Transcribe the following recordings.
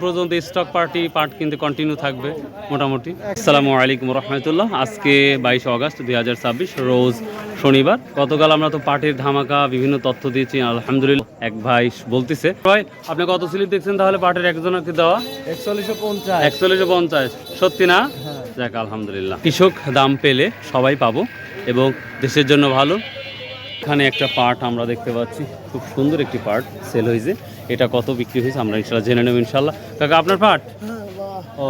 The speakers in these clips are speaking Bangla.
পর্যন্ত স্টক পার্টি পার্ট কিন্তু কন্টিনিউ থাকবে মোটামুটি। আসসালামু আলাইকুম রহমতুল্লাহ। আজকে 22 আগস্ট 2026 রোজ শনিবার। গতকাল আমরা তো পার্টির ধামাকা বিভিন্ন তথ্য দিয়েছি আলহামদুলিল্লাহ। এক ভাই বলতেছে ভাই আপনি কত স্লিপ দেখছেন তাহলে পার্টির একজনকে দেওয়া 4150 সত্যি না? যাক আলহামদুলিল্লাহ, কৃষক দাম পেলে সবাই পাবো এবং দেশের জন্য ভালো। এখানে একটা পার্ট আমরা দেখতে পাচ্ছি, খুব সুন্দর একটি পার্ট সেল হয়েছে। এটা কত বিক্রি হয়েছে আমরা ইনশাল্লাহ জেনে নেব ইনশাল্লাহ। কাকা আপনার পার্ট ও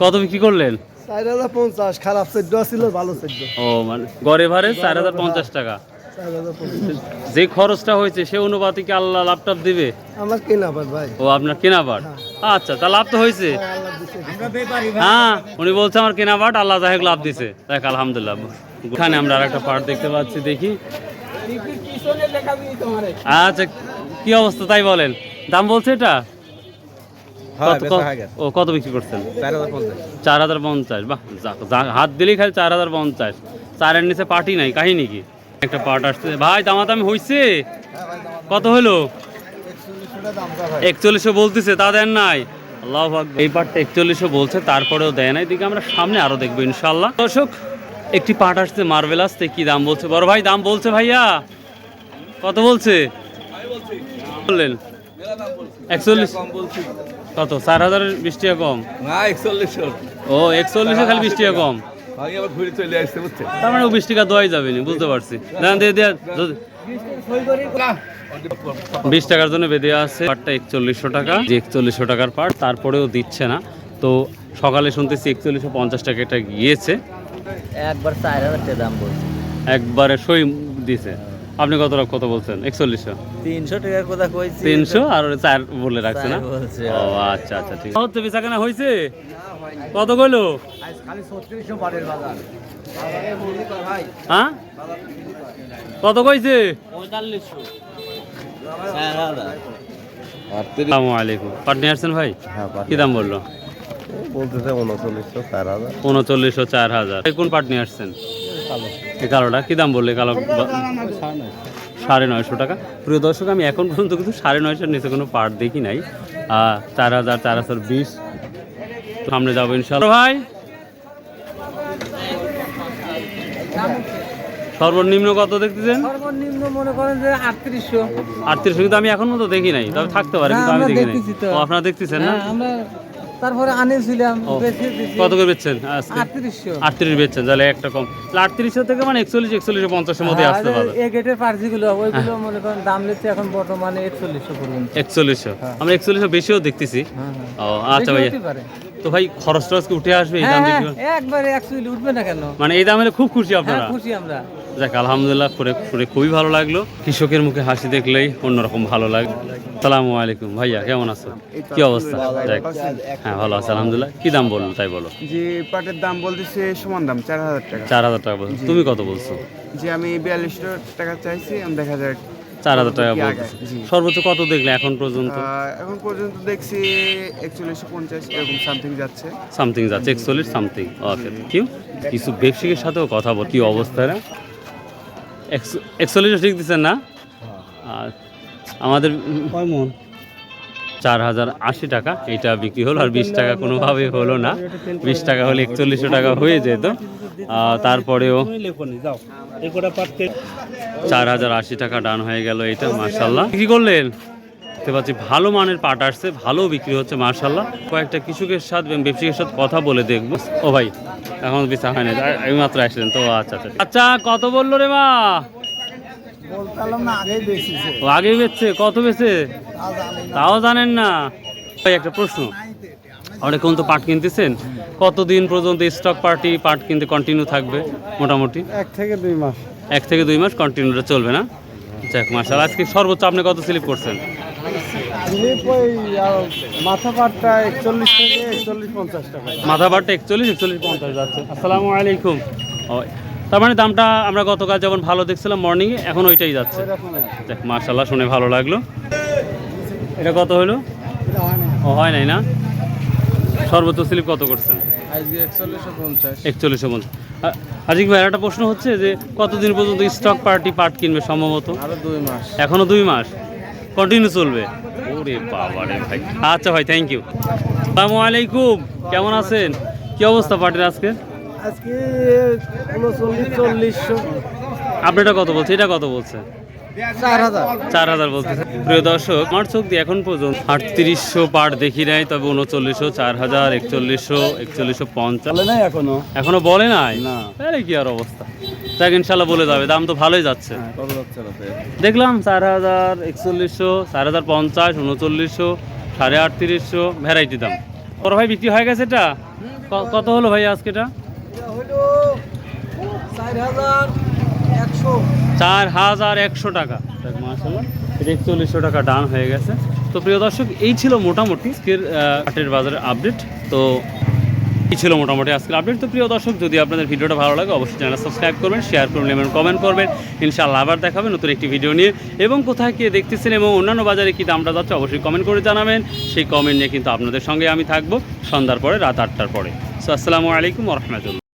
কত বিক্রি করলেন? 4050। খারাপ সেদ্ধ ছিল, ভালো সেদ্ধ। ও মানে গড়ে ভাড়ে 4050 টাকা। যে খরচটা হয়েছে সে অনুপাতিকে আল্লাহ লাভটাপ দিবে? আমার কেনা পাট ভাই। ও আপনার কেনা পাট, আচ্ছা তা লাভ তো হয়েছে। হ্যাঁ উনি বলছে আমার কেনা পাট আল্লাহ যাই হোক লাভ দিছে, দেখ আলহামদুলিল্লাহ। এখানে আমরা আরেকটা পার্ট দেখতে পাচ্ছি, দেখি। আচ্ছা কি অবস্থা তাই বলেন, দাম বলছে এটা ও কত বিক্রি করছেন? 4050। বাহ, হাত দিলেই খালি 4050। 4-এর নিচে পার্টি নাই, কাহিনী কি? একটা পার্ট আসছে ভাই, দামাদামি হয়েছে কত হলো? 4100 বলতেছে, তা দেন নাই? আল্লাহু আকবার। এই পার্টটা 4100 বলছে, তারপরেও দেয় নাই। দিকে আমরা সামনে আরো দেখবো ইনশাআল্লাহ। দর্শক একটি পার্ট আসছে মার্ভেলাস, কি দাম বলছে? বড় ভাই দাম বলছে, ভাইয়া কত বলছে বললেন? 41 কত? 4000-এর 20 টাকা কম না 4100। ও 4100 খালি 20 টাকা কম, আমি আবার ঘুরে চলে আসতে বুঝছে। তার মানে ও 20 টাকা দেওয়াই যাবে না, বুঝতে পারছি। দাম দিয়ে 20 টাকার জন্য বেঁধে আছে পার্টটা 4100 টাকা। যে 4100 টাকার পার্ট, তারপরেও দিচ্ছে না। তো সকালে শুনতেছি 4150 টাকা এটা গিয়েছে, একবার 4000 টাকা দাম বলছে, একবারে সই দিছে। আপনি কত বলছেন? 4100। 300 টাকার কথা কইছি, 300 আর 4 বলে রাখছে না? বলছে। ও আচ্ছা আচ্ছা ঠিক আছে। হচ্ছে বেচাকেনা হয়েছে কত কইলো? খালি 3600 পাটের বাজার। হ্যাঁ কত কইছে? 4500। আসসালামু আলাইকুম। পাট নিয়ে আসছেন ভাই? কি দাম বললো? বলতেছে 3900 4000। 3900 4000। কোন পাট নিয়ে আসছেন? এই কালোটা কি দাম বললে? কালো 950 টাকা। প্রিয় দর্শক আমি এখন পর্যন্ত কিন্তু 950-এর নিচে কোনো পাট দেখি নাই। 4000 4020 সামনে যাবো ইনশাআল্লাহ। ভাই সর্বনিম্ন কত দেখতেছেন? সর্বনিম্ন মনে করেন যে 3800। 3800 কিন্তু আমি এখন মতো দেখি নাই, তবে থাকতে পারে কিন্তু আমি দেখি নাই। ও আপনারা দেখতেছেন না? আমরা তারপরে আনিয়েছিলাম, কত করে বেচছেন? 3800 বেচছেন, তাহলে একটা কম। 3800 থেকে মানে 4150-এর মধ্যে আসতে পারে। এই গেটের পার্টিগুলো ওইগুলো মনে করেন দাম নিচ্ছে এখন বর্তমানে 4100 পর্যন্ত। 4100 আমরা 4100 বেশিও দেখতেছি। ও আচ্ছা ভাই, তো ভাই খরচ টরচ উঠে আসবে এই দাম দেখি? একবারে অ্যাকচুয়ালি উঠবে না কেন? মানে এই দামে খুব খুশি আপনারা? খুশি আমরা। যাক আলহামদুলিল্লাহ, করে খুবই ভালো লাগলো। কৃষকের মুখে হাসি দেখলেই অন্যরকম ভালো লাগে। আসসালামু আলাইকুম ভাইয়া, কেমন আছো? কি অবস্থা? যাক হ্যাঁ ভালো আছে আলহামদুলিল্লাহ। কি দাম বললো তাই বলো? যে পাটের দাম বলতেছে সমান দাম 4000 টাকা। 4000 টাকা বলছো, তুমি কত বলছো? যে আমি 4200 টাকা চাইছি, আমি 4000 টাকা বলছো। সর্বোচ্চ কত দেখলে এখন পর্যন্ত? এখন পর্যন্ত দেখছি 4150 এরকম সামথিং যাচ্ছে। 41 সামথিং। ওকে কিছু ব্যবসায়ীর সাথেও কথা বল, কি অবস্থা না? 41 ঠিক দিচ্ছেন না? আর আমাদের 4080 টাকা এটা বিক্রি হলো, আর 20 টাকা কোনোভাবেই হলো না। 20 টাকা হলে 4100 টাকা হয়ে যেত। তারপরেও 4080 টাকা ডান হয়ে গেল এটা, মাশাআল্লাহ। কি করলেন? দেখতে পাচ্ছি ভালো মানের পাট আসছে, ভালো বিক্রি হচ্ছে মাশাআল্লাহ। কয়েকটা কৃষকের সাথে ব্যবসায়ীর সাথে কথা বলে দেখবো। ও ভাই এখন বেচা হয় না, এই মাত্র আসলেন তো? আচ্ছা আচ্ছা আচ্ছা, কত বললো রে মা? বলতাম না, আগেই বেশিছে। ও আগেই বেচছে, কত বেচে তাও জানেন না? ভাই একটা প্রশ্ন, আপনি কোন তো পাট কিনতেছেন, কতদিন পর্যন্ত স্টক পার্টি পাট কিনতে কন্টিনিউ থাকবে মোটামুটি? 1 থেকে 2 মাস। 1 থেকে 2 মাস কন্টিনিউটা চলবে না? যাক মাশাআল্লাহ। আজকে সর্বোচ্চ আপনি কত স্লিপ করছেন? স্লিপ ওই মাথা পাটটা 41 থেকে 4150 টাকা। মাথা পাটটা 41-4150 যাচ্ছে। আসসালামু আলাইকুম। ও তার মানে দামটা আমরা গতকাল যেমন ভালো দেখছিলাম মর্নিংয়ে, এখন ওইটাই যাচ্ছে। দেখ মাশাআল্লাহ, শুনে ভালো লাগলো। এটা কত হলো? ও হয় নাই না? সর্বোচ্চ স্লিপ কত করছেন? আজকে 4150। 4150। আজিক ভাই একটা প্রশ্ন হচ্ছে যে কতদিন পর্যন্ত স্টক পার্টি পাট কিনবে সম্ভবত? আরো 2 মাস। এখনো 2 মাস কন্টিনিউ চলবে? ওরে বাবা রে ভাই। আচ্ছা ভাই, থ্যাংক ইউ। আসসালামু আলাইকুম, কেমন আছেন? কি অবস্থা পাটের আজকে? আজকে 39-40 আপনারটা কত বলছে, এটা কত বলছে? 4000 4000 বলছে। প্রিয় দর্শক, আমার চোখ দিয়ে এখন পর্যন্ত 3800 পাট দেখি নাই, তবে 3900, 4000, 4100, 4150 বলে নাই এখনো বলে নাই। না। তাহলে কি আর অবস্থা, যাক ইনশাল্লাহ বলে যাবে। দাম তো ভালোই যাচ্ছে, কত যাচ্ছে রাতে? দেখলাম 4000, 4100, 4050, 3900, 3850 ভ্যারাইটি দাম। বড় ভাই বিক্রি হয়ে গেছে এটা? কত হলো ভাই আজকে এটা? হলো 4100 4100 টাকা। মাশাআল্লাহ, এটা 4100 টাকা ডান হয়ে গেছে। তো প্রিয় দর্শক, এই ছিল মোটামুটি আজকের হাটের বাজারের আপডেট। তো এই ছিল মোটামুটি আজকের আপডেট। তো প্রিয় দর্শক, যদি আপনাদের ভিডিওটা ভালো লাগে অবশ্যই চ্যানেল সাবস্ক্রাইব করবেন, শেয়ার করবেন এবং কমেন্ট করবেন। ইনশাআল্লাহ আবার দেখাবেন নতুন একটি ভিডিও নিয়ে। এবং কোথায় কে দেখতেছেন এবং অন্যান্য বাজারে কী দামটা যাচ্ছে অবশ্যই কমেন্ট করে জানাবেন। সেই কমেন্ট নিয়ে কিন্তু আপনাদের সঙ্গে আমি থাকবো সন্ধ্যার পরে, রাত 8টার পরে। সো আসসালামু আলাইকুম ওয়া রাহমাতুল্লাহ।